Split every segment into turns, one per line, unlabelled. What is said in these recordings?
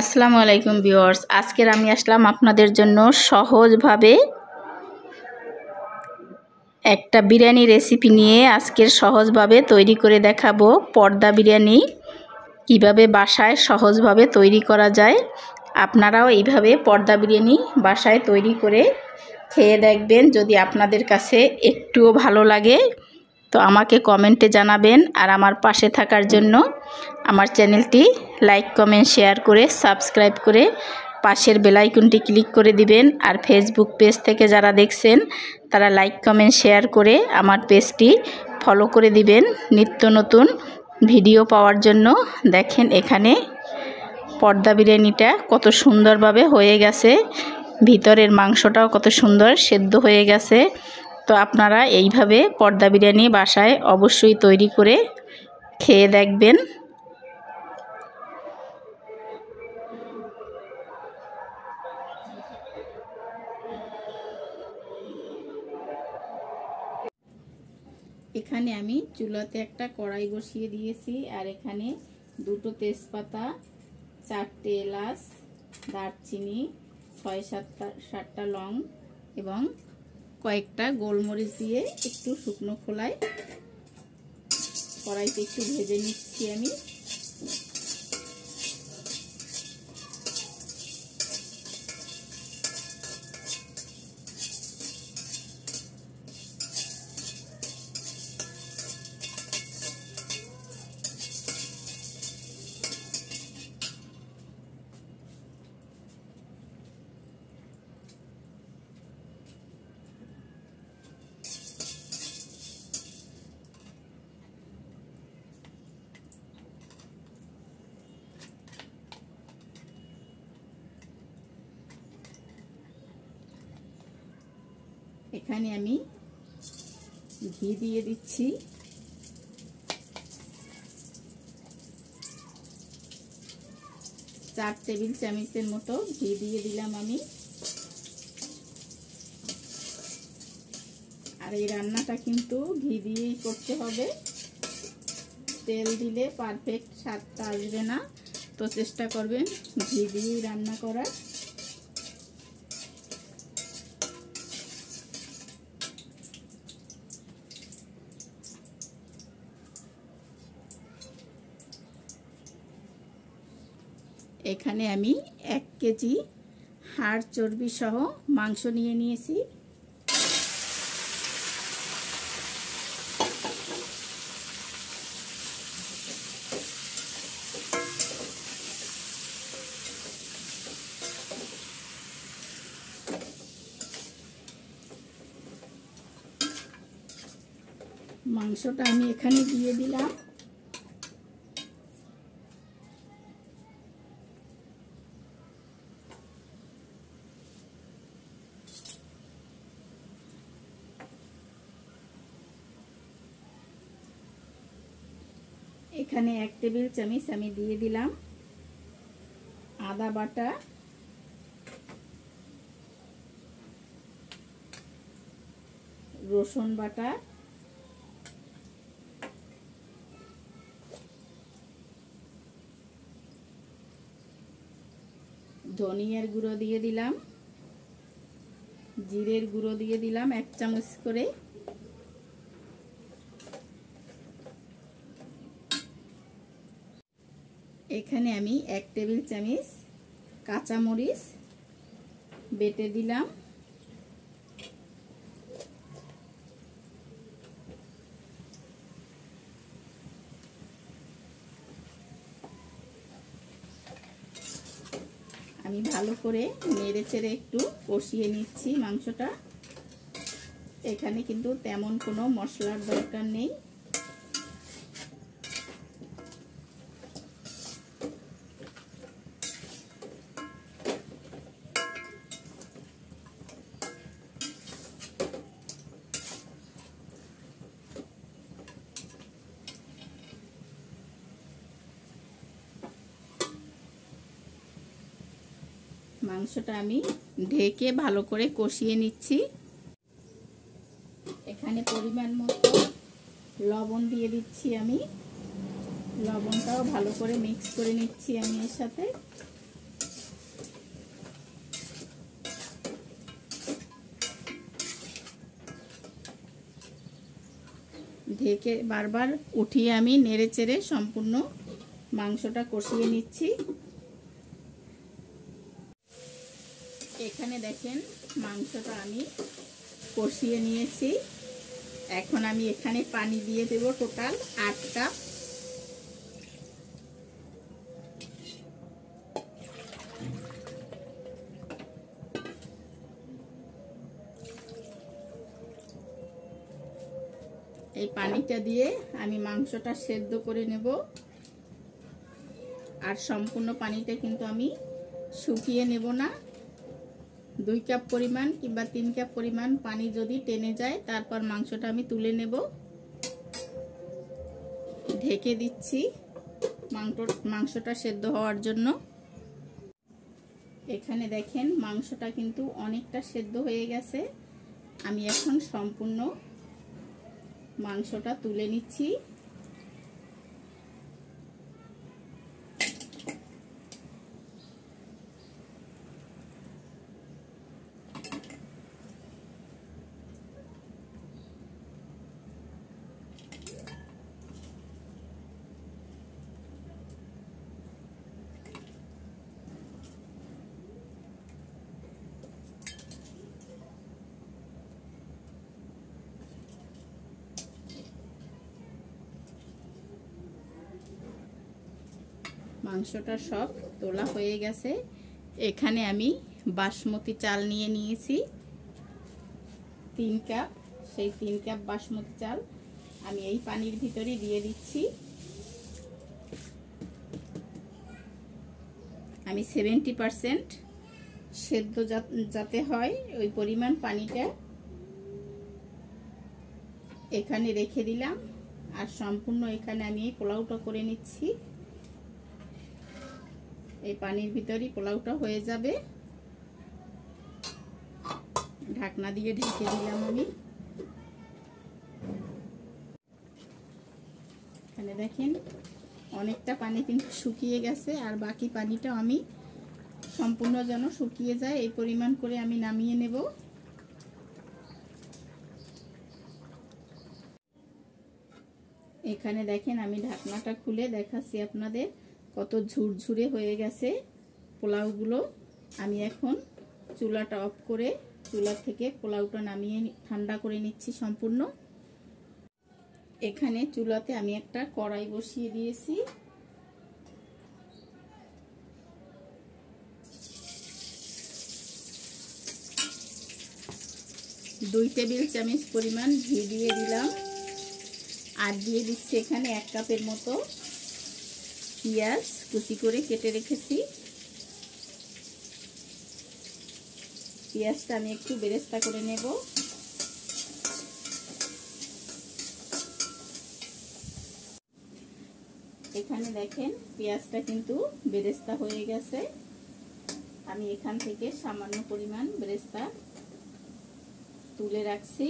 আসসালামু আলাইকুম ভিউয়ার্স, আজকের আমি আসলাম আপনাদের জন্য সহজভাবে একটা বিরিয়ানি রেসিপি নিয়ে। আজকের সহজভাবে তৈরি করে দেখাবো পর্দা বিরিয়ানি কিভাবে বাসায় সহজভাবে তৈরি করা যায়। আপনারাও এইভাবে পর্দা বিরিয়ানি বাসায় তৈরি করে খেয়ে দেখবেন। যদি আপনাদের কাছে একটুও ভালো লাগে তো আমাকে কমেন্টে জানাবেন। আর আমার পাশে থাকার জন্য আমার চ্যানেলটি লাইক কমেন্ট শেয়ার করে সাবস্ক্রাইব করে পাশের বেল আইকনটি ক্লিক করে দিবেন। আর ফেসবুক পেজ থেকে যারা দেখছেন তারা লাইক কমেন্ট শেয়ার করে আমার পেজটি ফলো করে দিবেন নিত্য নতুন ভিডিও পাওয়ার জন্য। দেখেন এখানে পর্দা বিরিয়ানিটা কত সুন্দরভাবে হয়ে গেছে, ভিতরের মাংসটাও কত সুন্দর সেদ্ধ হয়ে গেছে। তো আপনারা এইভাবে পর্দা বিরিয়ানি বাসায় অবশ্যই তৈরি করে খেয়ে দেখবেন। এখানে আমি চুলাতে একটা কড়াই বসিয়ে দিয়েছি, আর এখানে দুটো তেজপাতা, 4টে এলাচ, দারচিনি, 6-7টা লং এবং কয়েকটা গোলমরিচ দিয়ে একটু শুকনো খোলায় কড়াইতে একটু ভেজে নিচ্ছি আমি। এখানে আমি ঘি দিয়ে দিচ্ছি, 4 টেবিল চামচের মতো ঘি দিয়ে দিলাম আমি। আর এই রান্নাটা কিন্তু ঘি দিয়েই করতে হবে, তেল দিলে পারফেক্ট স্বাদটা আসবে না। তো চেষ্টা করবেন ঘি দিয়েই রান্না করার। এখানে আমি 1 কেজি হাড় চর্বি সহ মাংস নিয়ে নিয়েছি। মাংসটা আমি এখানে দিয়ে দিলাম। এখানে 1 টেবিল চামচ আমি দিয়ে দিলাম আদা বাটা, রসুন বাটা, ধনিয়ার গুঁড়ো দিয়ে দিলাম, জিরের গুঁড়ো দিয়ে দিলাম 1 চামচ করে, এখানে আমি 1 টেবিল চামচ কাঁচামরিচ বেটে দিলাম। আমি ভালো করে নেড়ে চেড়ে একটু কষিয়ে নিচ্ছি মাংসটা। এখানে কিন্তু তেমন কোনো মশলার দরকার নেই। মাংসটা আমি ঢেকে ভালো করে কষিয়ে নিচ্ছি। এখানে পরিমাণ মতো লবণ দিয়ে দিচ্ছি আমি। লবণটাও ভালো করে মিক্স করে নিচ্ছি আমি এর সাথে। ঢেকে বারবার উঠিয়ে আমি নেড়ে চেড়ে সম্পূর্ণ মাংসটা কষিয়ে নিচ্ছি। এখানে দেখেন মাংসটা আমি কষিয়ে নিয়েছি। এখন আমি এখানে পানি দিয়ে দেব টোটাল 8 কাপ। এই পানিটা দিয়ে আমি মাংসটা সেদ্ধ করে নেব। আর সম্পূর্ণ পানিটা কিন্তু আমি শুকিয়ে নেব না। 2 কাপ পরিমাণ কিংবা 3 কাপ পরিমাণ পানি যদি টেনে যায় তারপর মাংসটা আমি তুলে নেব। ঢেকে দিচ্ছি মাংসটা সেদ্ধ হওয়ার জন্য। এখানে দেখেন মাংসটা কিন্তু অনেকটা সেদ্ধ হয়ে গেছে। আমি এখন সম্পূর্ণ মাংসটা তুলে নিচ্ছি। মাংসটা সব তোলা হয়ে গেছে। এখানে আমি বাসমতি চাল নিয়ে নিয়েছি 3 কাপ। সেই 3 কাপ বাসমতি চাল আমি এই পানির ভিতরে দিয়ে দিচ্ছি। আমি 70% সেদ্ধ যাতে হয় ওই পরিমাণ পানিটা এখানে রেখে দিলাম। আর সম্পূর্ণ এখানে আমি এই পোলাওটা করে নিচ্ছি। এই পানির ভিতরেই পোলাওটা হয়ে যাবে। ঢাকনা দিয়ে ঢেকে দিলাম আমি। এখানে দেখেন অনেকটা পানি কিন্তু শুকিয়ে গেছে। আর বাকি পানিটা আমি সম্পূর্ণ যেন শুকিয়ে যায় এই পরিমাণ করে আমি নামিয়ে নেব। এখানে দেখেন আমি ঢাকনাটা খুলে দেখাচ্ছি আপনাদের কত ঝুরঝুরে হয়ে গেছে পোলাওগুলো। আমি এখন চুলাটা অফ করে চুলা থেকে পোলাওটা নামিয়ে ঠান্ডা করে নিচ্ছি সম্পূর্ণ। এখানে চুলাতে আমি একটা কড়াই বসিয়ে দিয়েছি। দুই টেবিল চামচ পরিমাণ ঘি দিয়ে দিলাম। আর দিয়ে দিচ্ছি এখানে 1 কাপের মতো পেঁয়াজ কুচি করে কেটে রেখেছি। পেঁয়াজটা আমি একটু বেরেস্তা করে নেব। এখানে দেখেন পেঁয়াজটা কিন্তু বেরেস্তা হয়ে গেছে। আমি এখান থেকে সামান্য পরিমাণ বেরেস্তা তুলে রাখছি।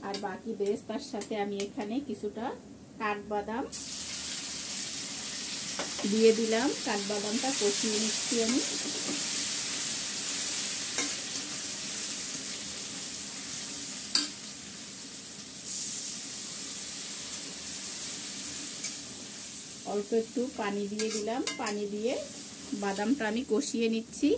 আর বাকি বেরেস্তার সাথে আমি এখানে কিছুটা কাঠবাদাম দিয়ে দিলাম। কাঠবাদামটা কষিয়ে নিচ্ছি আমি। অল্প একটু পানি দিয়ে দিলাম। পানি দিয়ে বাদামটা আমি কষিয়ে নিচ্ছি।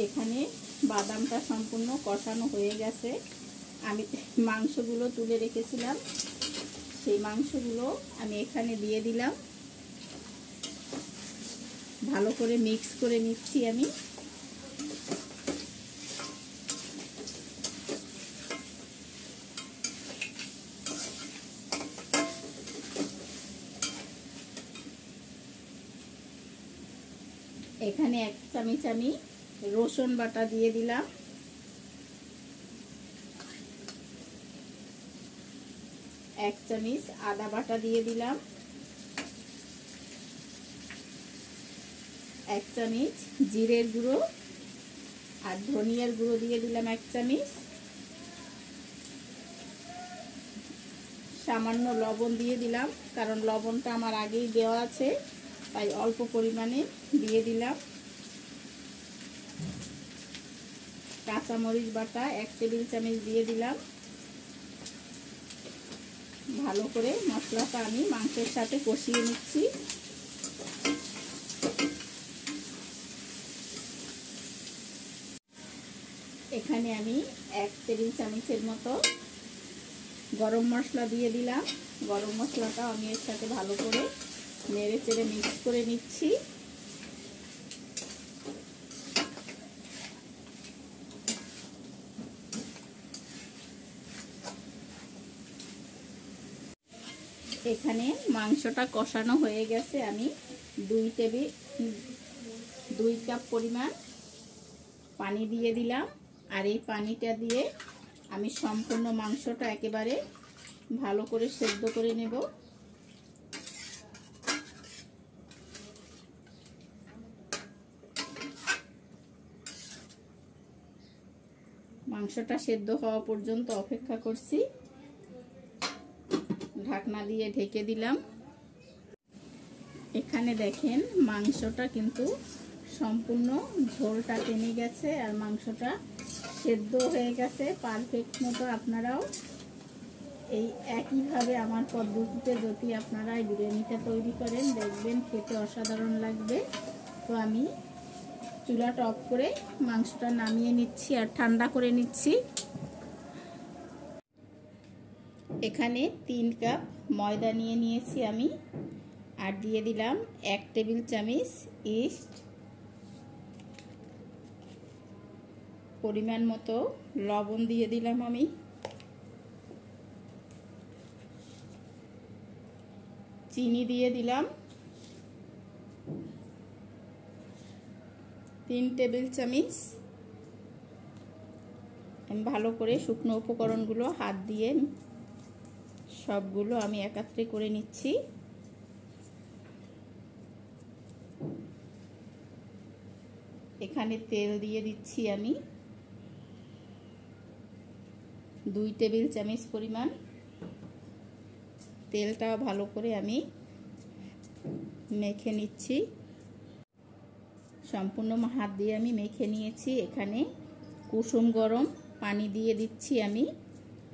এখানে বাদামটা সম্পূর্ণ কষানো হয়ে গেছে। আমি মাংসগুলো তুলে রেখেছিলাম, সেই মাংসগুলো আমি এখানে দিয়ে দিলাম। ভালো করে মিক্স করে নিচ্ছি আমি। এখানে 1 চামচ আমি রসুন বাটা দিয়ে দিলাম। 1 চামচ আদা বাটা দিয়ে দিলাম। 1 চামচ জিরের গুঁড়ো আর ধনিয়ার গুঁড়ো দিয়ে দিলাম 1 চামচ। সামান্য লবণ দিয়ে দিলাম, কারণ লবণটা আমার আগেই দেওয়া আছে, তাই অল্প পরিমাণে দিয়ে দিলাম। কাঁচামরিচ বাটা 1 টেবিল চামচ দিয়ে দিলাম। ভালো করে মশলাটা আমি মাংসের সাথে কষিয়ে নিচ্ছি। এখানে আমি 1 টেবিল চামচের মতো গরম মশলা দিয়ে দিলাম। গরম মশলাটা আমি এর সাথে ভালো করে নেড়ে চেড়ে মিক্স করে নিচ্ছি। এখানে মাংসটা কষানো হয়ে গেছে। আমি 2 কাপ পরিমাণ পানি দিয়ে দিলাম। আর এই পানিটা দিয়ে আমি সম্পূর্ণ মাংসটা একেবারে ভালো করে সেদ্ধ করে নেব। মাংসটা সেদ্ধ হওয়া পর্যন্ত অপেক্ষা করছি। ঢাকনা দিয়ে ঢেকে দিলাম। এখানে দেখেন মাংসটা কিন্তু সম্পূর্ণ ঝোলটা টেনে গেছে আর মাংসটা সেদ্ধ হয়ে গেছে পারফেক্ট মতো। আপনারাও এই একইভাবে আমার পদ্ধতিতে যদি আপনারা এই বিরিয়ানিটা তৈরি করেন, দেখবেন খেতে অসাধারণ লাগবে। তো আমি চুলাটা অফ করে মাংসটা নামিয়ে নিচ্ছি আর ঠান্ডা করে নিচ্ছি। এখানে 3 কাপ ময়দা নিয়ে নিয়েছি আমি, আর দিয়ে দিলাম 1 টেবিল চামচ ইস্ট, পরিমাণ মতো লবণ দিয়ে দিলাম আমি, চিনি দিয়ে দিলাম 3 টেবিল চামচ। আমি ভালো করে শুকনো উপকরণগুলো হাত দিয়ে সবগুলো আমি একত্রে করে নিচ্ছি। এখানে তেল দিয়ে দিচ্ছি আমি 2 টেবিল চামচ পরিমাণ। তেলটা ভালো করে আমি মেখে নিচ্ছি। সম্পূর্ণ হাত দিয়ে আমি মেখে নিয়েছি। এখানে কুসুম গরম পানি দিয়ে দিচ্ছি আমি,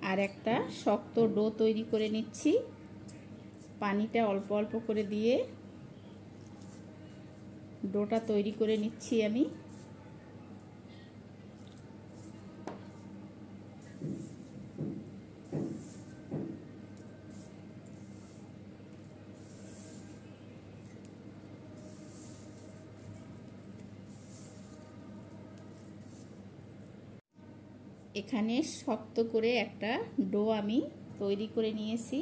আর একটা শক্ত ডো তৈরি করে নিচ্ছি। পানিটা অল্প অল্প করে দিয়ে ডোটা তৈরি করে নিচ্ছি আমি। এখানে শক্ত করে একটা ডো আমি তৈরি করে নিয়েছি।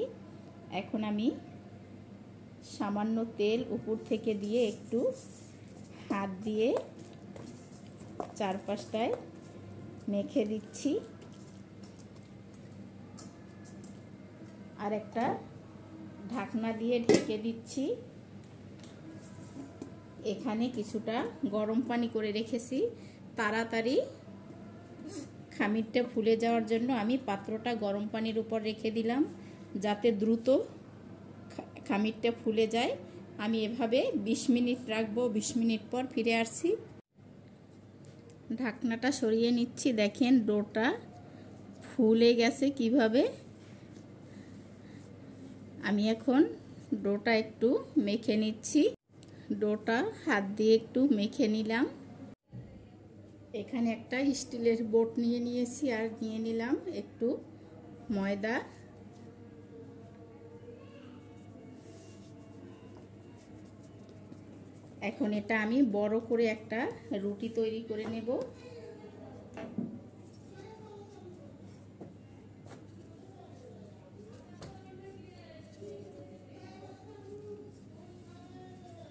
এখন আমি সামান্য তেল উপর থেকে দিয়ে একটু হাত দিয়ে চারপাশটায় মেখে দিচ্ছি। আর একটা ঢাকনা দিয়ে ঢেকে দিচ্ছি। এখানে কিছুটা গরম পানি করে রেখেছি। তাড়াতাড়ি খামিরটা ফুলে যাওয়ার জন্য আমি পাত্রটা গরম পানির উপর রেখে দিলাম, যাতে দ্রুত খামিরটা ফুলে যায়। আমি এভাবে 20 মিনিট রাখবো। 20 মিনিট পর ফিরে আসছি। ঢাকনাটা সরিয়ে নিচ্ছি। দেখেন ডোটা ফুলে গেছে কিভাবে। আমি এখন ডোটা একটু মেখে নিচ্ছি। ডোটা হাত দিয়ে একটু মেখে নিলাম। এখানে একটা স্টিলের বোট নিয়ে নিয়েছি আর নিয়ে নিলাম একটু ময়দা। এখন এটা আমি বড় করে একটা রুটি তৈরি করে নেব।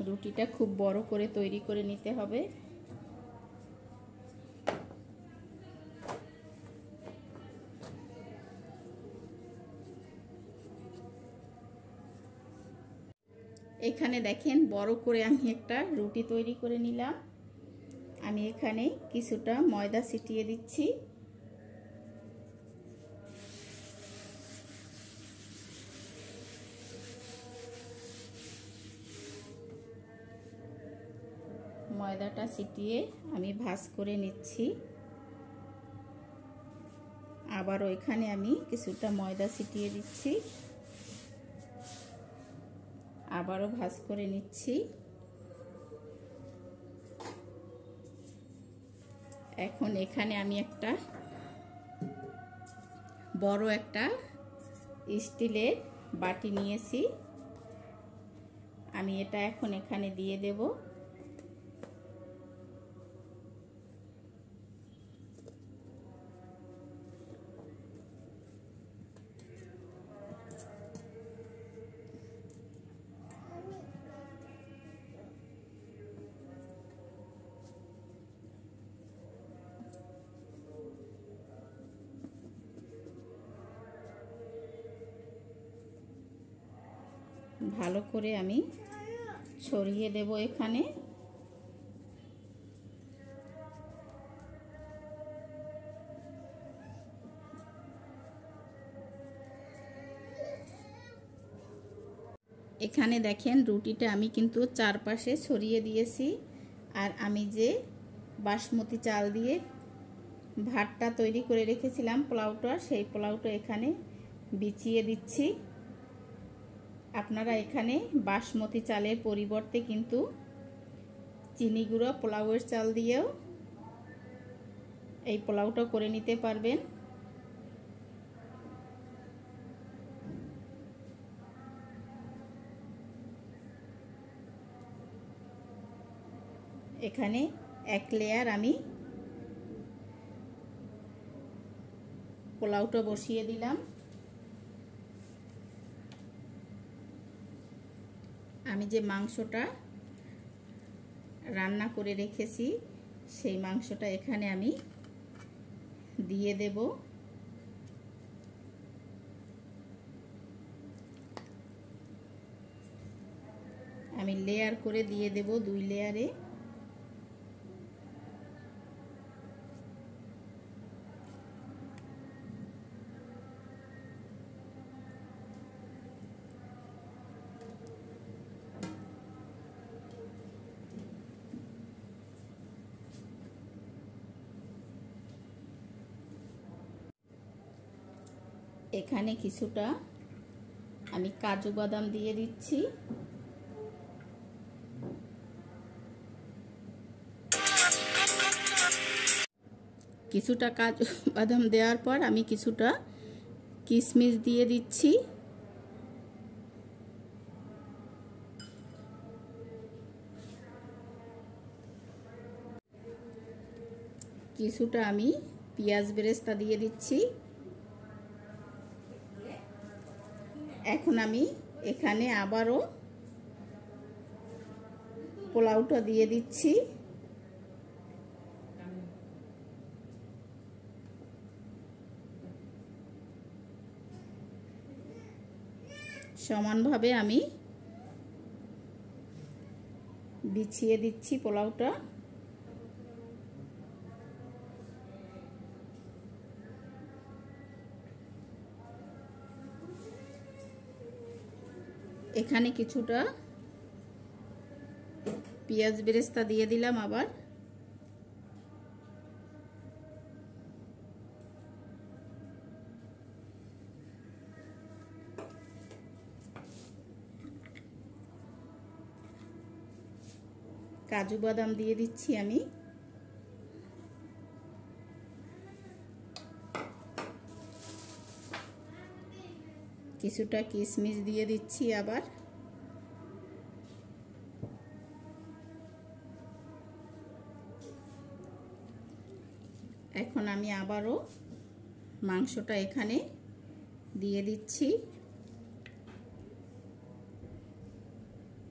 রুটিটা খুব বড় করে তৈরি করে নিতে হবে। এখানে দেখেন বড় করে আমি একটা রুটি তৈরি করে নিলাম। আমি এখানে কিছুটা ময়দা ছিটিয়ে দিচ্ছি। ময়দাটা ছিটিয়ে আমি ভাঁজ করে নিচ্ছি। আবারও এখানে আমি কিছুটা ময়দা ছিটিয়ে দিচ্ছি, আবারও ভাঁজ করে নিচ্ছি। এখন এখানে আমি একটা বড় একটা স্টিলের বাটি নিয়েছি, আমি এটা এখন এখানে দিয়ে দেব। ভালো করে আমি ছড়িয়ে দেব এখানে। এখানে দেখেন রুটিটা আমি কিন্তু চারপাশে ছড়িয়ে দিয়েছি। আর আমি যে বাসমতি চাল দিয়ে ভাতটা তৈরি করে রেখেছিলাম পোলাওটা, সেই পোলাওটা এখানে বিছিয়ে দিচ্ছি। আপনারা এখানে বাসমতি চালের পরিবর্তে কিন্তু চিনি গুঁড়ো পোলাওয়ের চাল দিয়েও এই পোলাওটা করে নিতে পারবেন। এখানে এক লেয়ার আমি পোলাওটা বসিয়ে দিলাম। আমি যে মাংসটা রান্না করে রেখেছি সেই মাংসটা এখানে আমি দিয়ে দেব। আমি লেয়ার করে দিয়ে দেব, 2 লেয়ারে। এখানে কিছুটা আমি কাজু বাদাম দিয়ে দিচ্ছি। কিছুটা কাজু বাদাম দেওয়ার পর আমি কিছুটা কিশমিশ দিয়ে দিচ্ছি। কিছুটা আমি পেঁয়াজ বেরেস্তা দিয়ে দিচ্ছি। এখন আমি এখানে আবারও পোলাওটা দিয়ে দিচ্ছি। সমানভাবে আমি বিছিয়ে দিচ্ছি পোলাওটা। এখানে কিছুটা পেঁয়াজ বেরেস্তা দিয়ে দিলাম আবার। কাজু বাদাম দিয়ে দিচ্ছি আমি। কিছুটা কিশমিশ দিয়ে দিচ্ছি আবার। এখন আমি আবারও মাংসটা এখানে দিয়ে দিচ্ছি।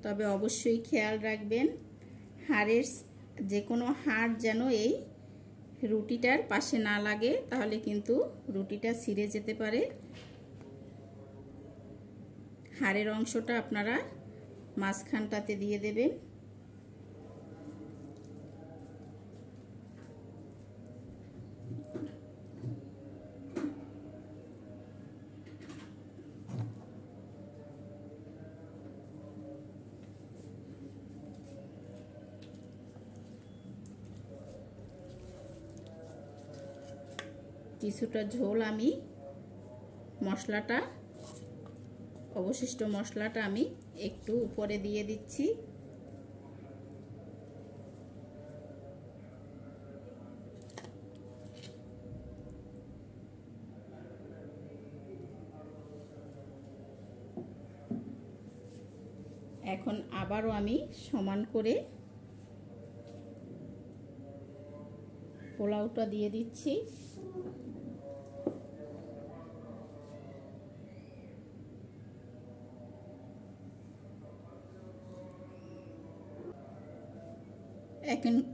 তবে অবশ্যই খেয়াল রাখবেন হাড়ের যে কোনো হাড় যেন এই রুটিটার পাশে না লাগে, তাহলে কিন্তু রুটিটা ছিঁড়ে যেতে পারে। হাড়ের অংশটা আপনারা মাঝখানটাতে দিয়ে দেবেন। কিছুটা ঝোল আমি অবশিষ্ট মশলাটা আমি একটু উপরে দিয়ে দিচ্ছি। এখন আবারও আমি সমান করে পোলাওটা দিয়ে দিচ্ছি।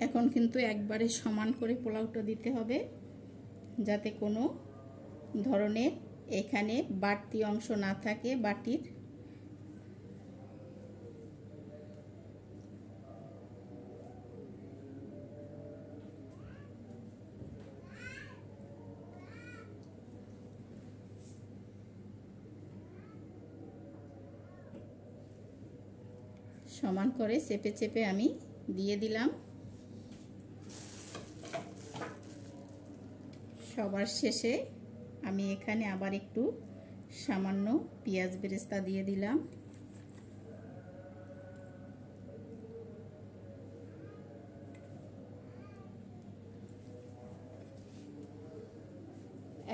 এখন কিন্তু একবারে সমান করে পোলাওটা দিতে হবে, যাতে কোনো ধরনের এখানে বাড়তি অংশ না থাকে বাটির। সমান করে চেপে চেপে আমি দিয়ে দিলাম। সবার শেষে আমি এখানে আবার একটু সামান্য পেঁয়াজ বেরেস্তা দিয়ে দিলাম।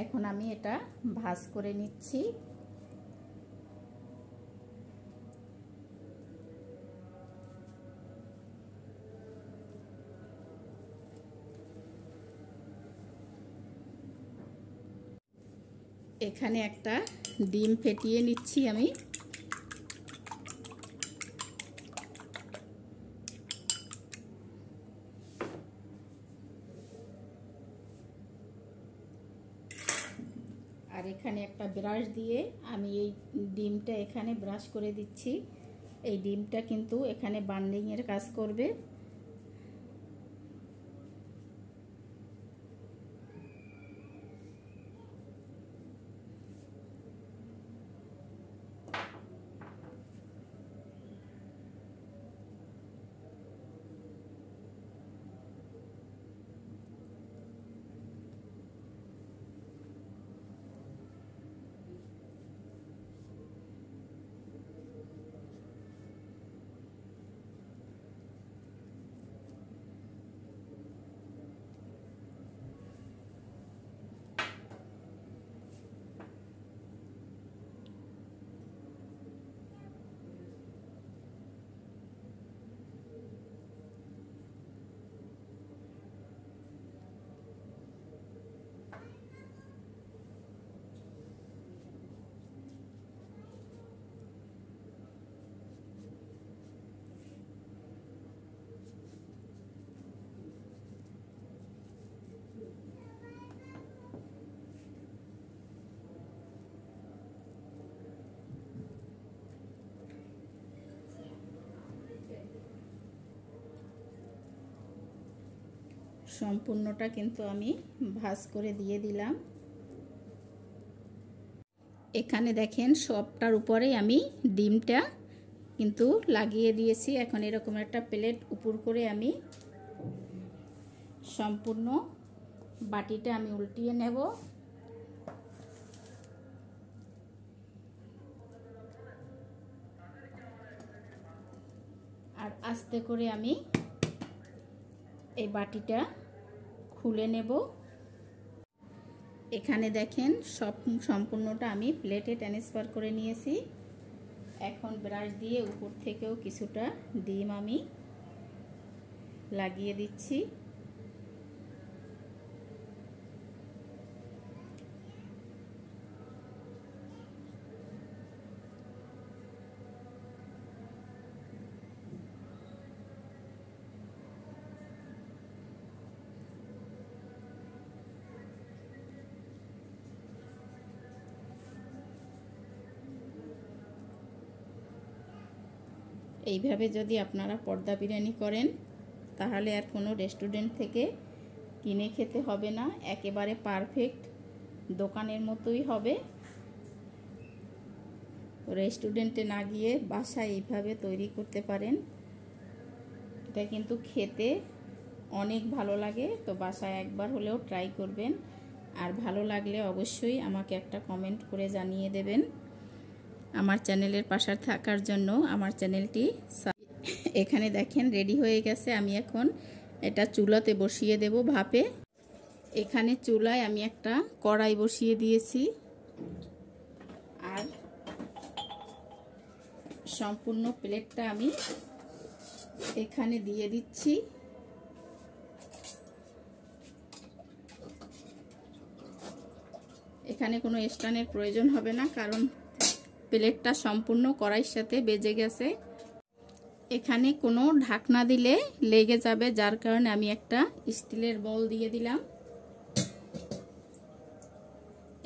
এখন আমি এটা ভাজ করে নিচ্ছি। এখানে একটা ডিম ফেটিয়ে নিচ্ছি আমি। আর এখানে একটা ব্রাশ দিয়ে আমি এই ডিমটা এখানে ব্রাশ করে দিচ্ছি। এই ডিমটা কিন্তু এখানে বান্ডিংয়ের কাজ করবে। সম্পূর্ণটা কিন্তু আমি ভাজ করে দিয়ে দিলাম। এখানে দেখেন সবটার উপরেই আমি ডিমটা কিন্তু লাগিয়ে দিয়েছি। এখন এরকম একটা প্লেট উপর করে আমি সম্পূর্ণ বাটিটা আমি উল্টিয়ে নেব। আর আস্তে করে আমি এই বাটিটা খুলে নেব। এখানে দেখেন সম্পূর্ণটা আমি প্লেটে ট্রান্সফার করে নিয়েছি। এখন ব্রাশ দিয়ে উপর থেকেও কিছুটা ডিম আমি লাগিয়ে দিচ্ছি। এইভাবে যদি আপনারা পর্দা বিরিয়ানি করেন তাহলে আর কোনো রেস্টুরেন্ট থেকে কিনে খেতে হবে না, একেবারে পারফেক্ট দোকানের মতোই হবে। রেস্টুরেন্টে না গিয়ে বাসায় এইভাবে তৈরি করতে পারেন, এটা কিন্তু খেতে অনেক ভালো লাগে। তো বাসায় একবার হলেও ট্রাই করবেন, আর ভালো লাগলে অবশ্যই আমাকে একটা কমেন্ট করে জানিয়ে দেবেন। আমার চ্যানেলের পাশে থাকার জন্য আমার চ্যানেলটি এখানে দেখেন রেডি হয়ে গেছে। আমি এখন এটা চুলাতে বসিয়ে দেব ভাপে। এখানে চুলায় আমি একটা কড়াই বসিয়ে দিয়েছি, আর সম্পূর্ণ প্লেটটা আমি এখানে দিয়ে দিচ্ছি। এখানে কোনো স্ট্যান্ডের প্রয়োজন হবে না, কারণ প্লেটটা সম্পূর্ণ কড়াইয়ের সাথে বেজে গেছে। এখানে কোনো ঢাকনা দিলে লেগে যাবে, যার কারণে আমি একটা স্টিলের বল দিয়ে দিলাম।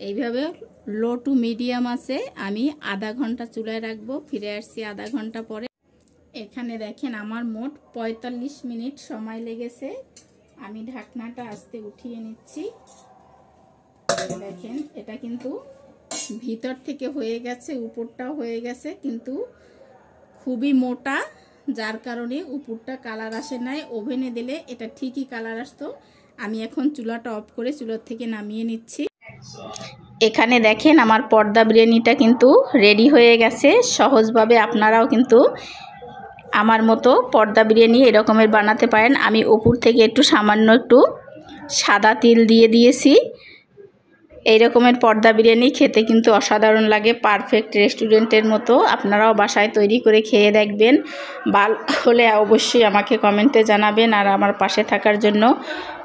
এইভাবে লো টু মিডিয়াম আছে আমি আধা ঘন্টা চুলায় রাখবো। ফিরে আসছি আধা ঘন্টা পরে। এখানে দেখেন আমার মোট 45 মিনিট সময় লেগেছে। আমি ঢাকনাটা আস্তে উঠিয়ে নিচ্ছি। দেখেন এটা কিন্তু ভিতর থেকে হয়ে গেছে, উপরটাও হয়ে গেছে, কিন্তু খুবই মোটা, যার কারণে উপরটা কালার আসে নাই। ওভেনে দিলে এটা ঠিকই কালার আসতো। আমি এখন চুলাটা অফ করে চুলার থেকে নামিয়ে নিচ্ছি। এখানে দেখেন আমার পর্দা বিরিয়ানিটা কিন্তু রেডি হয়ে গেছে। সহজভাবে আপনারাও কিন্তু আমার মতো পর্দা বিরিয়ানি এরকমের বানাতে পারেন। আমি উপর থেকে একটু সামান্য একটু সাদা তিল দিয়ে দিয়েছি। এই রকমের পর্দা বিরিয়ানি খেতে কিন্তু অসাধারণ লাগে, পারফেক্ট রেস্টুরেন্টের মতো। আপনারাও বাসায় তৈরি করে খেয়ে দেখবেন। ভালো হলে অবশ্যই আমাকে কমেন্টে জানাবেন, আর আমার পাশে থাকার জন্য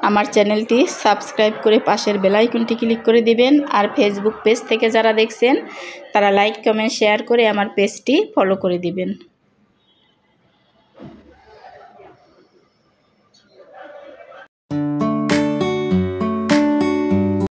আমার চ্যানেলটি সাবস্ক্রাইব করে পাশের বেল আইকনটি ক্লিক করে দিবেন। আর ফেসবুক পেজ থেকে যারা দেখছেন তারা লাইক কমেন্ট শেয়ার করে আমার পেজটি ফলো করে দিবেন।